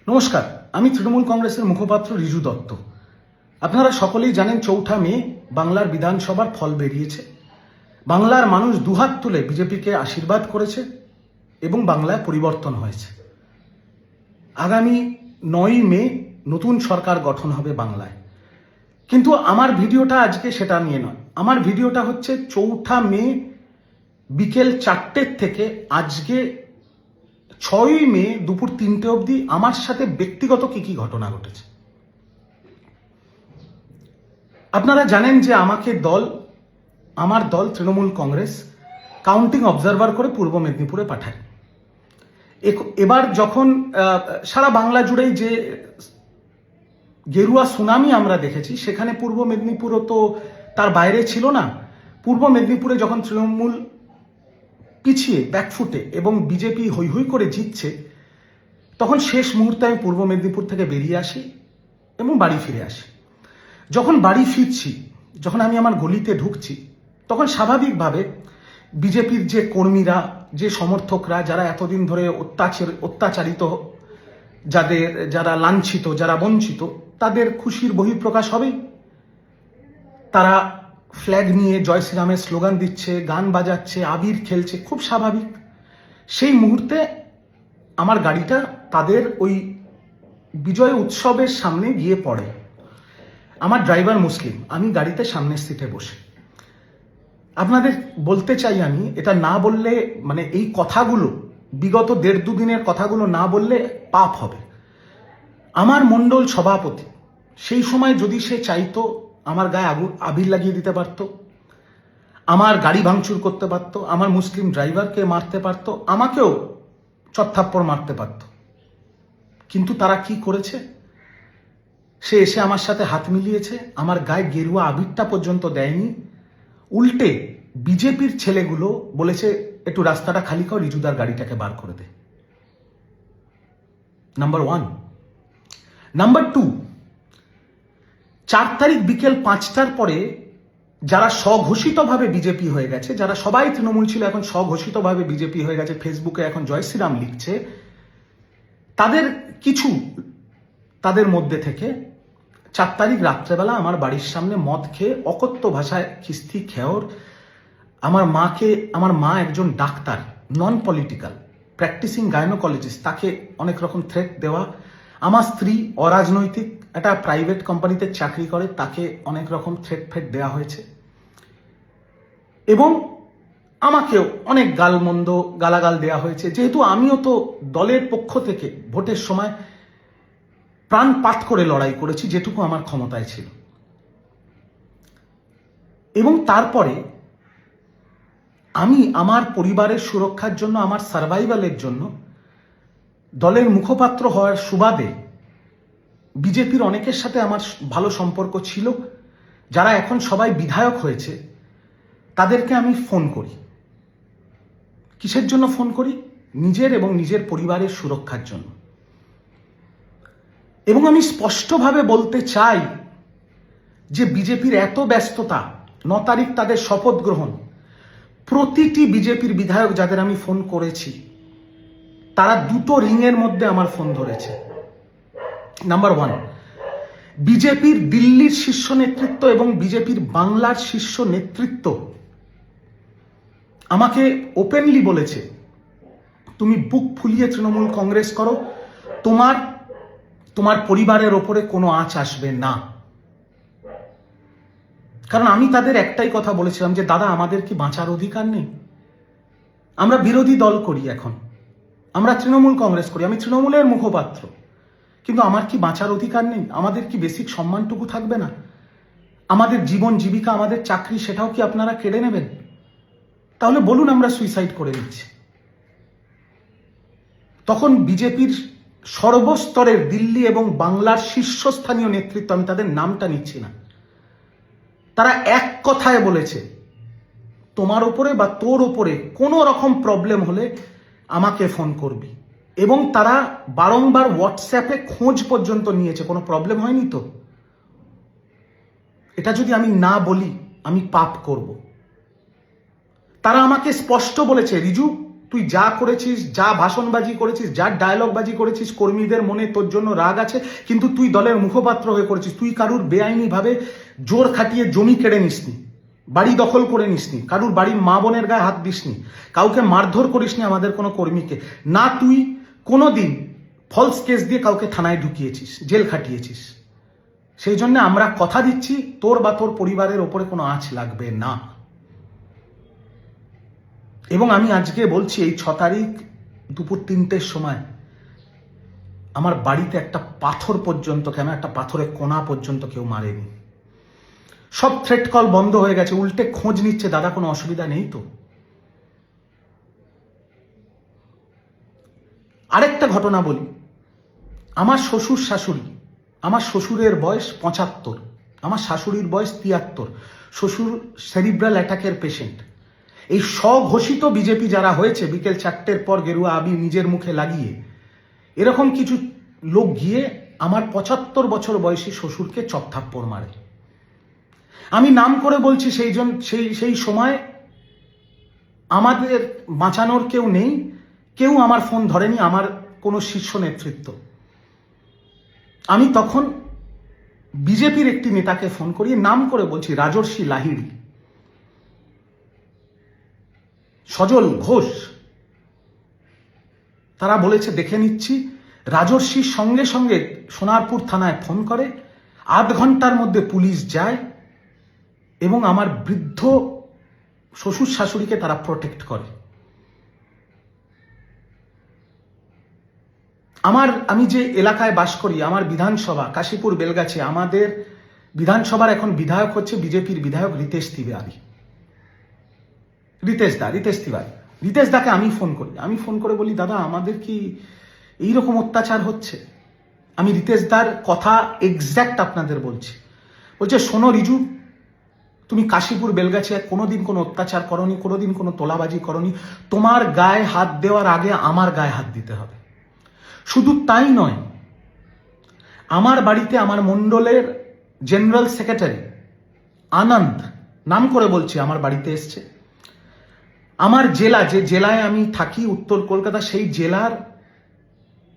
নমস্কার, আমি তৃণমূল কংগ্রেসের মুখপাত্র রিজু দত্ত। আপনারা সকলেই জানেন ৪ঠা মে বাংলার বিধানসভার ফল বেরিয়েছে। বাংলার মানুষ দুহাত তুলে বিজেপিকে আশীর্বাদ করেছে এবং বাংলায় পরিবর্তন হয়েছে। আগামী ৯ই মে নতুন সরকার গঠন হবে বাংলায়। কিন্তু আমার ভিডিওটা আজকে সেটা নিয়ে নয়। আমার ভিডিওটা হচ্ছে ৪ঠা মে বিকেল ৪টের থেকে আজকে ৬ই মে দুপুর ৩টে অবধি আমার সাথে ব্যক্তিগত কি ঘটনা ঘটেছে। আপনারা জানেন যে আমার দল তৃণমূল কংগ্রেস কাউন্টিং অবজারভার করে পূর্ব মেদিনীপুরে পাঠায়। এবার যখন সারা বাংলা জুড়েই যে গেরুয়া সুনামি আমরা দেখেছি, সেখানে পূর্ব মেদিনীপুরও তো তার বাইরে ছিল না। পূর্ব মেদিনীপুরে যখন তৃণমূল পিছিয়ে ব্যাকফুটে এবং বিজেপি হৈ হৈ করে জিতছে, তখন শেষ মুহূর্তে আমি পূর্ব মেদিনীপুর থেকে বেরিয়ে আসি এবং বাড়ি ফিরে আসি। যখন বাড়ি ফিরছি, যখন আমি আমার গলিতে ঢুকছি, তখন স্বাভাবিকভাবে বিজেপির যে কর্মীরা, যে সমর্থকরা, যারা এতদিন ধরে অত্যাচারিত, যারা লাঞ্ছিত, যারা বঞ্চিত, তাদের খুশির বহিঃপ্রকাশ হবেই। তারা ফ্ল্যাগ নিয়ে জয় শ্রীরামের স্লোগান দিচ্ছে, গান বাজাচ্ছে, আবির খেলছে, খুব স্বাভাবিক। সেই মুহূর্তে আমার গাড়িটা তাদের ওই বিজয় উৎসবের সামনে গিয়ে পড়ে। আমার ড্রাইভার মুসলিম, আমি গাড়িতে সামনের সিটে বসে। আপনাদের বলতে চাই, আমি এটা না বললে, মানে এই কথাগুলো, বিগত ১.৫-২ দিনের কথাগুলো না বললে পাপ হবে। আমার মণ্ডল সভাপতি সেই সময় যদি সে চাইতো, আমার গায়ে আবির লাগিয়ে দিতে পারত, আমার গাড়ি ভাঙচুর করতে পারত, আমার মুসলিম ড্রাইভারকে মারতে পারত, আমাকেও চত্থাপ্পড় মারতে পারত। কিন্তু তারা কি করেছে? সে এসে আমার সাথে হাত মিলিয়েছে, আমার গায়ে গেরুয়া আবিরটা পর্যন্ত দেয়নি। উল্টে বিজেপির ছেলেগুলো বলেছে, একটু রাস্তাটা খালি কর, রিজুদার গাড়িটাকে বার করে দে। নাম্বার 1। নাম্বার 2, 4 তারিখ বিকেল 5টার পরে যারা স্বঘোষিতভাবে বিজেপি হয়ে গেছে, যারা সবাই তৃণমূল ছিল এখন স্বঘোষিতভাবে বিজেপি হয়ে গেছে, ফেসবুকে এখন জয় শ্রীরাম লিখছে, তাদের মধ্যে থেকে 4 তারিখ রাত্রেবেলা আমার বাড়ির সামনে মদ খেয়ে অকথ্য ভাষায় খিস্তি খেয়র, আমার মা একজন doctor, non political, practising gynaecologist, তাকে অনেক রকম থ্রেট দেওয়া, আমার স্ত্রী অরাজনৈতিক একটা প্রাইভেট কোম্পানিতে চাকরি করে, তাকে অনেক রকম থ্রেট দেওয়া হয়েছে, এবং আমাকেও অনেক গালাগাল দেওয়া হয়েছে। যেহেতু আমিও তো দলের পক্ষ থেকে ভোটের সময় প্রাণপাত করে লড়াই করেছি যেটুকু আমার ক্ষমতায় ছিল। এবং তারপরে আমি আমার পরিবারের সুরক্ষার জন্য, আমার সার্ভাইভালের জন্য, দলের মুখপাত্র হওয়ার সুবাদে বিজেপির অনেকের সাথে আমার ভালো সম্পর্ক ছিল, যারা এখন সবাই বিধায়ক হয়েছে, তাদেরকে আমি ফোন করি। কিসের জন্য ফোন করি? নিজের এবং নিজের পরিবারের সুরক্ষার জন্য। এবং আমি স্পষ্টভাবে বলতে চাই যে বিজেপির এত ব্যস্ততা, 9 তারিখ তাদের শপথ গ্রহণ, প্রতিটি বিজেপির বিধায়ক যাদের আমি ফোন করেছি, তারা দুটো রিংয়ের মধ্যে আমার ফোন ধরেছে। নাম্বার 1, বিজেপির দিল্লির শীর্ষ নেতৃত্ব এবং বিজেপির বাংলার শীর্ষ নেতৃত্ব আমাকে ওপেনলি বলেছে, তুমি বুক ফুলিয়ে তৃণমূল কংগ্রেস করো, তোমার পরিবারের ওপরে কোনো আঁচ আসবে না। কারণ আমি তাদের একটাই কথা বলেছিলাম যে, দাদা, আমাদের কি বাঁচার অধিকার নেই? আমরা বিরোধী দল করি, এখন আমরা তৃণমূল কংগ্রেস করি, আমি তৃণমূলের মুখপাত্র, কিন্তু আমার কি বাঁচার অধিকার নেই? আমাদের কি বেসিক সম্মানটুকু থাকবে না? আমাদের জীবন জীবিকা, আমাদের চাকরি, সেটাও কি আপনারা কেড়ে নেবেন? তাহলে বলুন, আমরা সুইসাইড করে নিচ্ছি। তখন বিজেপির সর্বস্তরের দিল্লি এবং বাংলার শীর্ষস্থানীয় নেতৃত্ব, আমি তাদের নামটা নিচ্ছি না, তারা এক কথায় বলেছে, তোমার ওপরে বা তোর ওপরে কোনো রকম প্রবলেম হলে আমাকে ফোন করবি। এবং তারা বারংবার হোয়াটসঅ্যাপে খোঁজ পর্যন্ত নিয়েছে, কোনো প্রবলেম হয়নি তো? এটা যদি আমি না বলি, আমি পাপ করব। তারা আমাকে স্পষ্ট বলেছে, রিজু, তুই যা করেছিস, যা ভাষণবাজি করেছিস, যা ডায়লগবাজি করেছিস, কর্মীদের মনে তোর জন্য রাগ আছে, কিন্তু তুই দলের মুখপাত্র হয়ে করেছিস। তুই কারুর বেআইনিভাবে জোর খাটিয়ে জমি কেড়ে নিসনি, বাড়ি দখল করে নিসনি, কারুর বাড়ির মা বোনের গায়ে হাত দিসনি, কাউকে মারধর করিসনি আমাদের কোনো কর্মীকে না। তুই কোনোদিন ফলস কেস দিয়ে কাউকে থানায় ঢুকিয়েছিস, জেল খাটিয়েছিস। সেই জন্য আমরা কথা দিচ্ছি, তোর বা তোর পরিবারের ওপরে কোনো আঁচ লাগবে না। এবং আমি আজকে বলছি, এই 6 তারিখ দুপুর 3টের সময় আমার বাড়িতে একটা পাথর পর্যন্ত, কেন একটা পাথরের কোনা পর্যন্ত কেউ মারেনি। সব থ্রেট কল বন্ধ হয়ে গেছে, উল্টে খোঁজ নিচ্ছে, দাদা কোনো অসুবিধা নেই তো। আরেকটা ঘটনা বলি, আমার শ্বশুর শাশুড়ি, আমার শ্বশুরের বয়স 75, আমার শাশুড়ির বয়স 73, শ্বশুর সেরিব্রাল অ্যাটাকের পেশেন্ট। এই স্বঘোষিত বিজেপি যারা হয়েছে, বিকেল 4টের পর গেরুয়া আবি নিজের মুখে লাগিয়ে, এরকম কিছু লোক গিয়ে আমার 75 বছর বয়সী শ্বশুরকে চপথাপ্পড় মারে। আমি নাম করে বলছি, সেই সময় আমাদের বাঁচানোর কেউ নেই, কেউ আমার ফোন ধরেনি, আমার কোনো শীর্ষ নেতৃত্ব। আমি তখন বিজেপির একটি নেতাকে ফোন করি, নাম করে বলছি, রাজর্ষি লাহিড়ী, সজল ঘোষ। তারা বলেছে দেখে নিচ্ছি। রাজর্ষির সঙ্গে সঙ্গে সোনারপুর থানায় ফোন করে, 8 ঘন্টার মধ্যে পুলিশ যায় এবং আমার বৃদ্ধ শ্বশুর শাশুড়িকে তারা প্রোটেক্ট করে। আমি যে এলাকায় বাস করি, আমার বিধানসভা কাশীপুর বেলগাছি, আমাদের বিধানসভার এখন বিধায়ক হচ্ছে বিজেপির বিধায়ক রিতেশ তিওয়ারি। রিতেশ দাকে আমি ফোন করে বলি, দাদা আমাদের কি এইরকম অত্যাচার হচ্ছে? আমি রিতেশ দার কথা এক্স্যাক্ট আপনাদের বলছি। বলছে, শোনো রিজু, তুমি কাশীপুর বেলগাছি কোনোদিন কোনো অত্যাচার করনি, কোনোদিন কোনো তোলাবাজি করনি, তোমার গায়ে হাত দেওয়ার আগে আমার গায়ে হাত দিতে হবে। শুধু তাই নয়, আমার বাড়িতে আমার মণ্ডলের জেনারেল সেক্রেটারি আনন্দ, নাম করে বলছি, আমার বাড়িতে এসছে। আমার জেলা, যে জেলায় আমি থাকি উত্তর কলকাতা, সেই জেলার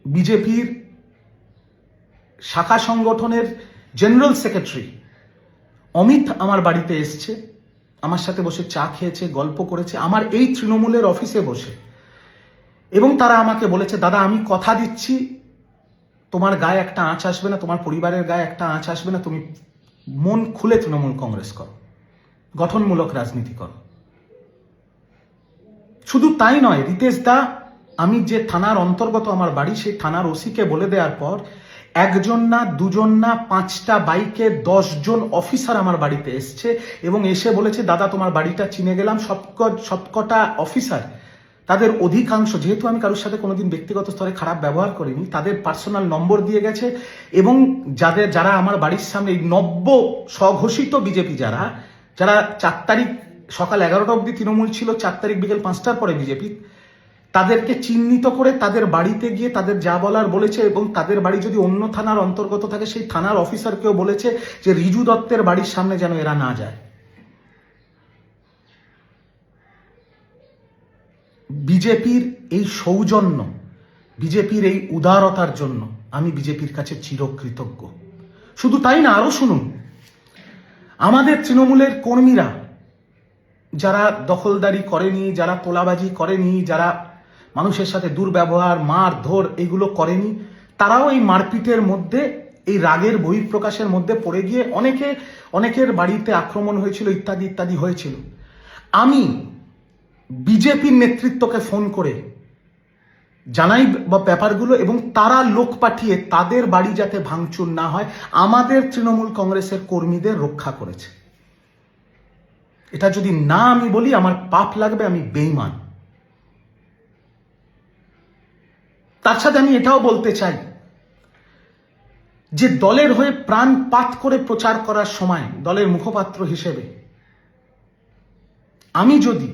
বিজেপির শাখা সংগঠনের জেনারেল সেক্রেটারি অমিত আমার বাড়িতে এসছে, আমার সাথে বসে চা খেয়েছে, গল্প করেছে, আমার এই তৃণমূলের অফিসে বসে। এবং তারা আমাকে বলেছে, দাদা আমি কথা দিচ্ছি, তোমার গায়ে একটা আঁচ আসবে না, তোমার পরিবারের গায়ে একটা আঁচ আসবে না, তুমি মন খুলে তৃণমূল কংগ্রেস করো, গঠনমূলক রাজনীতি করো। শুধু তাই নয়, রিতেশ দা, আমি যে থানার অন্তর্গত আমার বাড়ি, সেই থানার ওসিকে বলে দেওয়ার পর 1 জন না 2 জন না 5টা বাইকে 10 জন অফিসার আমার বাড়িতে এসছে এবং এসে বলেছে, দাদা তোমার বাড়িটা চিনে গেলাম। সবকটা অফিসার, তাদের অধিকাংশ, যেহেতু আমি কারোর সাথে কোনোদিন ব্যক্তিগত স্তরে খারাপ ব্যবহার করিনি, তাদের পার্সোনাল নম্বর দিয়ে গেছে এবং যারা আমার বাড়ির সামনে এই নব্য স্বঘোষিত বিজেপি, যারা 4 তারিখ সকাল 11টা অবধি তৃণমূল ছিল, 4 তারিখ বিকেল 5টার পরে বিজেপি, তাদেরকে চিহ্নিত করে তাদের বাড়িতে গিয়ে তাদের যা বলার বলেছে। এবং তাদের বাড়ি যদি অন্য থানার অন্তর্গত থাকে, সেই থানার অফিসারকেও বলেছে যে রিজু দত্তের বাড়ির সামনে যেন এরা না যায়। বিজেপির এই সৌজন্য, বিজেপির এই উদারতার জন্য আমি বিজেপির কাছে চিরকৃতজ্ঞ। শুধু তাই না, আরো শুনুন, আমাদের তৃণমূলের কর্মীরা যারা দখলদারি করেনি, যারা তোলাবাজি করেনি, যারা মানুষের সাথে দুর্ব্যবহার, মারধর এগুলো করেনি, তারাও এই মারপিটের মধ্যে, এই রাগের বহিঃপ্রকাশের মধ্যে পড়ে গিয়ে অনেকের বাড়িতে আক্রমণ হয়েছিল, ইত্যাদি ইত্যাদি হয়েছিল। আমি বিজেপির নেতৃত্বকে ফোন করে জানাই ব্যাপারগুলো এবং তারা লোক পাঠিয়ে তাদের বাড়ি যাতে ভাঙচুর না হয়, আমাদের তৃণমূল কংগ্রেসের কর্মীদের রক্ষা করেছে। এটা যদি না আমি বলি, আমার পাপ লাগবে, আমি বেঈমান। তার সাথে আমি এটাও বলতে চাই যে দলের হয়ে প্রাণপাত করে প্রচার করার সময়, দলের মুখপাত্র হিসেবে আমি যদি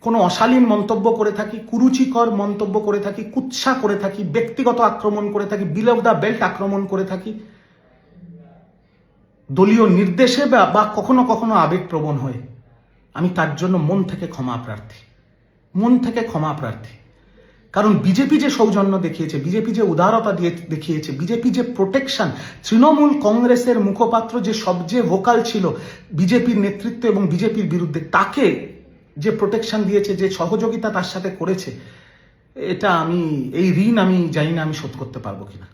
কোনো অশালীন মন্তব্য করে থাকি, কুরুচিকর মন্তব্য করে থাকি, কুৎসা করে থাকি, ব্যক্তিগত আক্রমণ করে থাকি, বিলো দ্য বেল্ট আক্রমণ করে থাকি, দলীয় নির্দেশে বা কখনো কখনো আবেগপ্রবণ হয়ে, আমি তার জন্য মন থেকে ক্ষমা প্রার্থী। মন থেকে ক্ষমা প্রার্থী। কারণ বিজেপি যে সৌজন্য দেখিয়েছে, বিজেপি যে উদারতা দিয়ে দেখিয়েছে, বিজেপি যে প্রোটেকশন, তৃণমূল কংগ্রেসের মুখপাত্র যে সবচেয়ে ভোকাল ছিল বিজেপির নেতৃত্ব এবং বিজেপির বিরুদ্ধে, তাকে যে প্রোটেকশন দিয়েছে, যে সহযোগিতা তার সাথে করেছে, এটা এই ঋণ আমি জানি না আমি শোধ করতে পারবো কিনা।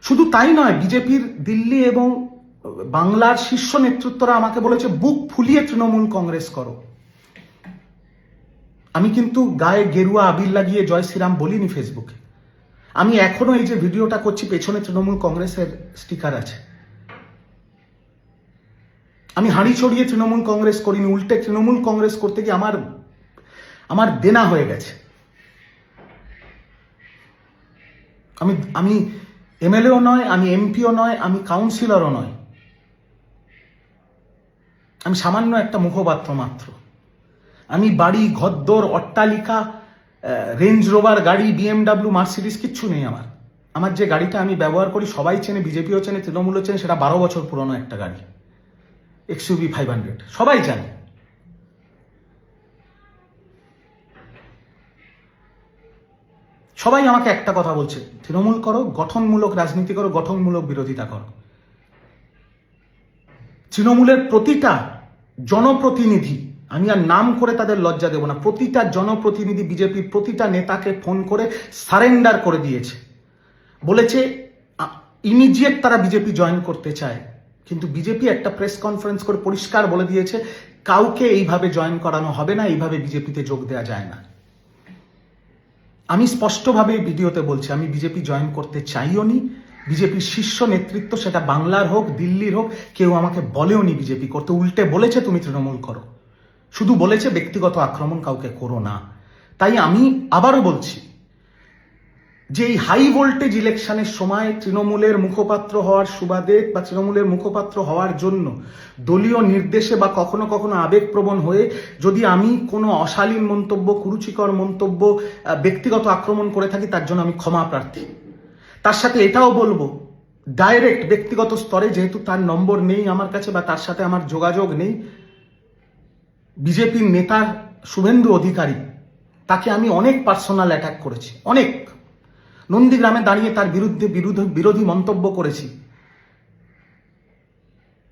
শুধু তাই নয়, বিজেপির দিল্লি এবং বাংলার শীর্ষ নেতৃত্বরা আমাকে বলেছে বুক ফুলিয়ে তৃণমূল কংগ্রেস করো। আমি কিন্তু গায়ে গেরুয়া আবির লাগিয়ে জয় শ্রীরাম বলিনি ফেসবুকে। আমি এখনো এই যে ভিডিওটা করছি, পেছনে তৃণমূল কংগ্রেসের স্টিকার আছে। আমি হাঁড়ি ছড়িয়ে তৃণমূল কংগ্রেস করিনি, উল্টে তৃণমূল কংগ্রেস করতে গিয়ে আমার দেনা হয়ে গেছে। আমি এমএলএও নয়, আমি এমপিও নয়, আমি কাউন্সিলরও নয়, আমি সামান্য একটা মুখপাত্র মাত্র। আমি বাড়ি, ঘরদোর, অট্টালিকা, রেঞ্জ রোভার গাড়ি, বিএমডাব্লিউ, মার্সিডিস কিচ্ছু নেই আমার যে গাড়িটা আমি ব্যবহার করি সবাই চেনে, বিজেপিও চেনে, তৃণমূলও চেনে, সেটা 12 বছর পুরনো একটা গাড়ি, XUV 500, সবাই জানে। সবাই আমাকে একটা কথা বলছে, তৃণমূল করো, গঠনমূলক রাজনীতি করো, গঠনমূলক বিরোধিতা করো। তৃণমূলের প্রতিটা জনপ্রতিনিধি, আমি আর নাম করে তাদের লজ্জা দেব না, প্রতিটা জনপ্রতিনিধি বিজেপির প্রতিটা নেতাকে ফোন করে সারেন্ডার করে দিয়েছে, বলেছে ইমিডিয়েট তারা বিজেপি জয়েন করতে চায়। কিন্তু বিজেপি একটা প্রেস কনফারেন্স করে পরিষ্কার বলে দিয়েছে কাউকে এইভাবে জয়েন করানো হবে না, এইভাবে বিজেপিতে যোগ দেওয়া যায় না। আমি স্পষ্টভাবে ভিডিওতে বলছি, আমি বিজেপি জয়েন করতে চাইও নি। বিজেপির শীর্ষ নেতৃত্ব, সেটা বাংলার হোক দিল্লির হোক, কেউ আমাকে বলেও নি বিজেপি করতে। উল্টে বলেছে তুমি তৃণমূল করো, শুধু বলেছে ব্যক্তিগত আক্রমণ কাউকে করো না। তাই আমি আবারও বলছি যে এই হাই ভোল্টেজ ইলেকশনের সময় তৃণমূলের মুখপাত্র হওয়ার সুবাদে বা তৃণমূলের মুখপাত্র হওয়ার জন্য দলীয় নির্দেশে বা কখনো কখনো আবেগপ্রবণ হয়ে যদি আমি কোনো অশালীন মন্তব্য, কুরুচিকর মন্তব্য, ব্যক্তিগত আক্রমণ করে থাকি, তার জন্য আমি ক্ষমা প্রার্থী। তার সাথে এটাও বলবো, ডাইরেক্ট ব্যক্তিগত স্তরে, যেহেতু তার নম্বর নেই আমার কাছে বা তার সাথে আমার যোগাযোগ নেই, বিজেপির নেতা শুভেন্দু অধিকারী, তাকে আমি অনেক পার্সোনাল অ্যাটাক করেছি, অনেক। নন্দীগ্রামে দাঁড়িয়ে তার বিরুদ্ধে বিরোধী মন্তব্য করেছি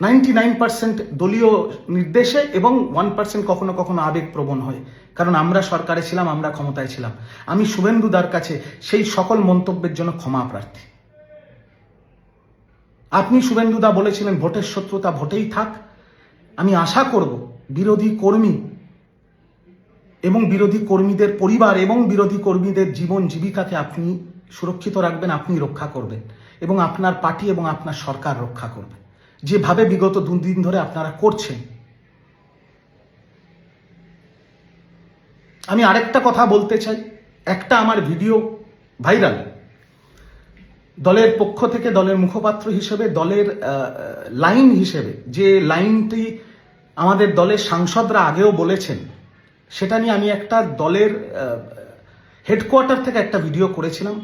99% দলীয় নির্দেশে এবং 1% কখনো কখনো আবেগপ্রবণ হয়ে, কারণ আমরা সরকারে ছিলাম, আমরা ক্ষমতায় ছিলাম। আমি শুভেন্দুদার কাছে সেই সকল মন্তব্যের জন্য ক্ষমা প্রার্থী। আপনি শুভেন্দুদা বলেছিলেন ভোটের শত্রুতা ভোটেই থাক। আমি আশা করব বিরোধী কর্মী এবং বিরোধী কর্মীদের পরিবার এবং বিরোধী কর্মীদের জীবন জীবিকাকে আপনি সুরক্ষিত রাখবেন, আপনি রক্ষা করবেন এবং আপনার পার্টি এবং আপনার সরকার রক্ষা করবে, যেভাবে বিগত 2 দিন ধরে আপনারা করছেন। আমি আরেকটা কথা বলতে চাই, একটা আমার ভিডিও ভাইরাল, দলের পক্ষ থেকে, দলের মুখপাত্র হিসেবে, দলের লাইন হিসেবে যে লাইনটি আমাদের দলের সাংসদরা আগেও বলেছেন, সেটা নিয়ে আমি একটা দলের হেডকোয়ার্টার থেকে একটা ভিডিও করেছিলাম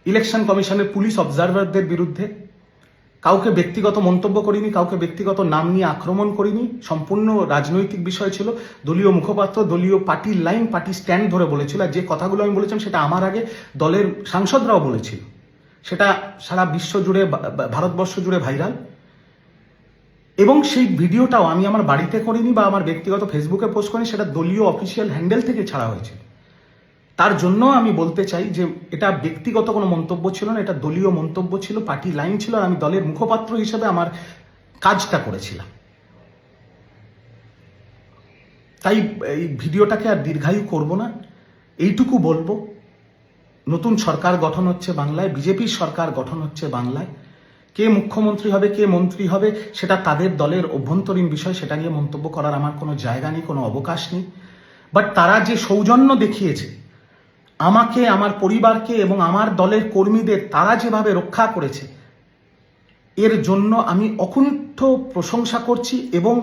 ইলেকশন কমিশনের পুলিশ অবজারভারদের বিরুদ্ধে। কাউকে ব্যক্তিগত মন্তব্য করিনি, কাউকে ব্যক্তিগত নাম নিয়ে আক্রমণ করিনি, সম্পূর্ণ রাজনৈতিক বিষয় ছিল। দলীয় মুখপাত্র দলীয় পার্টির লাইন, পার্টি স্ট্যান্ড ধরে বলেছিল। আর যে কথাগুলো আমি বলেছিলাম সেটা আমার আগে দলের সাংসদরাও বলেছিল, সেটা সারা বিশ্ব জুড়ে, ভারতবর্ষ জুড়ে ভাইরাল। এবং সেই ভিডিওটাও আমি আমার বাড়িতে করিনি বা আমার ব্যক্তিগত ফেসবুকে পোস্ট করিনি, সেটা দলীয় অফিসিয়াল হ্যান্ডেল থেকে ছাড়া হয়েছিল। তার জন্য আমি বলতে চাই যে এটা ব্যক্তিগত কোনো মন্তব্য ছিল না, এটা দলীয় মন্তব্য ছিল, পার্টি লাইন ছিল, আর আমি দলের মুখপাত্র হিসেবে আমার কাজটা করেছিলাম। তাই এই ভিডিওটাকে আর দীর্ঘায়ু করব না, এইটুকু বলবো, নতুন সরকার গঠন হচ্ছে বাংলায়, বিজেপির সরকার গঠন হচ্ছে বাংলায়। কে মুখ্যমন্ত্রী হবে, কে মন্ত্রী হবে, সেটা তাদের দলের অভ্যন্তরীণ বিষয়, সেটা নিয়ে মন্তব্য করার আমার কোনো জায়গা নেই, কোনো অবকাশ নেই। বাট তারা যে সৌজন্য দেখিয়েছে আমাকে, আমার পরিবারকে এবং আমার দলের কর্মীদের, তারা যেভাবে রক্ষা করেছে, এর জন্য আমি অকুণ্ঠ প্রশংসা করছি এবং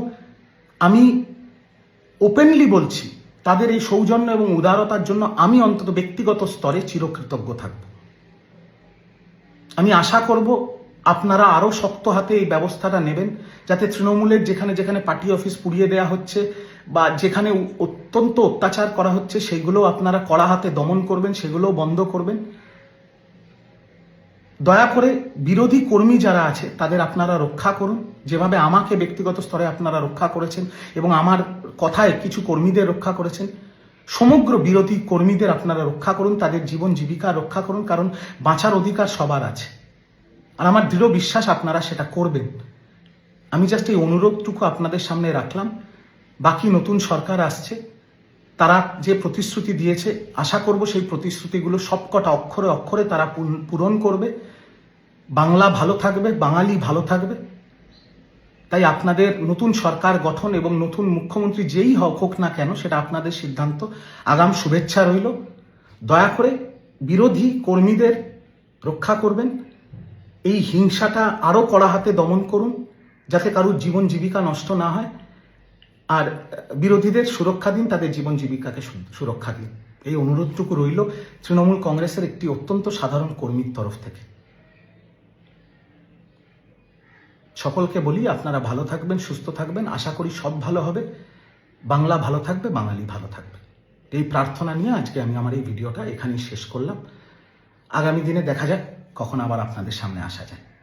আমি ওপেনলি বলছি তাদের এই সৌজন্য এবং উদারতার জন্য আমি অন্তত ব্যক্তিগত স্তরে চিরকৃতজ্ঞ থাকব। আমি আশা করব আপনারা আরো শক্ত হাতে এই ব্যবস্থাটা নেবেন, যাতে তৃণমূলের যেখানে যেখানে পার্টি অফিস পুড়িয়ে দেওয়া হচ্ছে বা যেখানে অত্যন্ত অত্যাচার করা হচ্ছে সেগুলো আপনারা কড়া হাতে দমন করবেন, সেগুলো বন্ধ করবেন। দয়া করে বিরোধী কর্মী যারা আছে তাদের আপনারা রক্ষা করুন, যেভাবে আমাকে ব্যক্তিগত স্তরে আপনারা রক্ষা করেছেন এবং আমার কথায় কিছু কর্মীদের রক্ষা করেছেন। সমগ্র বিরোধী কর্মীদের আপনারা রক্ষা করুন, তাদের জীবন জীবিকা রক্ষা করুন, কারণ বাঁচার অধিকার সবার আছে। আর আমার দৃঢ় বিশ্বাস আপনারা সেটা করবেন। আমি জাস্ট এই অনুরোধটুকু আপনাদের সামনে রাখলাম। বাকি নতুন সরকার আসছে, তারা যে প্রতিশ্রুতি দিয়েছে আশা করব সেই প্রতিশ্রুতিগুলো সবকটা অক্ষরে অক্ষরে তারা পূরণ করবে। বাংলা ভালো থাকবে, বাঙালি ভালো থাকবে। তাই আপনাদের নতুন সরকার গঠন এবং নতুন মুখ্যমন্ত্রী যেই হোক না কেন সেটা আপনাদের সিদ্ধান্ত। আগাম শুভেচ্ছা রইল। দয়া করে বিরোধী কর্মীদের রক্ষা করবেন। এই হিংসাটা আরো কড়া হাতে দমন করুন, যাতে কারুর জীবন জীবিকা নষ্ট না হয়। আর বিরোধীদের সুরক্ষা দিন, তাদের জীবন জীবিকাকে সুরক্ষা দিন। এই অনুরোধটুকু রইল তৃণমূল কংগ্রেসের একটি অত্যন্ত সাধারণ কর্মীর তরফ থেকে। সকলকে বলি আপনারা ভালো থাকবেন, সুস্থ থাকবেন। আশা করি সব ভালো হবে, বাংলা ভালো থাকবে, বাঙালি ভালো থাকবে। এই প্রার্থনা নিয়ে আজকে আমি আমার এই ভিডিওটা এখানেই শেষ করলাম। আগামী দিনে দেখা যাক কখন আবার আপনাদের সামনে আসা যায়।